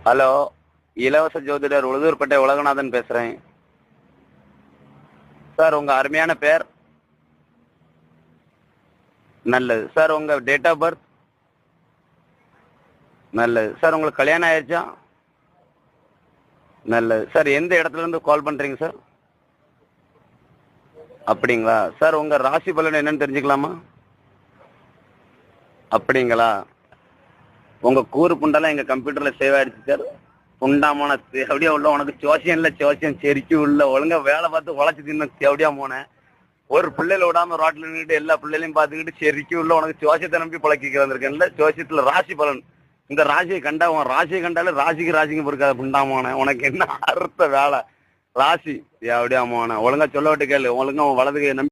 Hello, இலவச ஜோதிடர் உளுதூர்பேட்டை உலகநாதன் பேசுறேன். சார் உங்க அருமையான பேர்? நல்லது. சார் உங்க டேட் ஆஃப் பர்த்? நல்லது. சார் உங்களுக்கு கல்யாணம் ஆயிடுச்சா? நல்லது. சார் எந்த இடத்துல இருந்து கால் பண்றீங்க சார்? அப்படிங்களா? சார் உங்க ராசி பலன் என்னன்னு தெரிஞ்சுக்கலாமா? அப்படிங்களா? உங்க கூறு புண்டெல்லாம் எங்க கம்ப்யூட்டர்ல சேவ் ஆயிடுச்சு சார். புண்டாமான தேவடியா உள்ள உனக்கு ஜோசியம் இல்ல ஜோசியம் செரிக்கு உள்ள ஒழுங்கா வேலை பார்த்து உழைச்சி தின்ன தேவடியா போனேன். ஒரு பிள்ளைல விடாம ரோட்ல நின்றுட்டு எல்லா பிள்ளைகளையும் பார்த்துக்கிட்டு செரிக்கு உள்ள உனக்கு ஜோசியத்தை நம்பி பழக்கிக்க வந்திருக்கேன்ல. ஜோசியத்துல ராசி பலன் இந்த ராசியை கண்டா உன் ராசியை கண்டாலும் ராசிக்கு பொறுக்காத புண்டாமான உனக்கு என்ன அறுத்த வேலை ராசி தேவடியா போன ஒழுங்கா சொல்ல விட்டு கேளு. ஒழுங்கா உன் வலதுகை நம்பி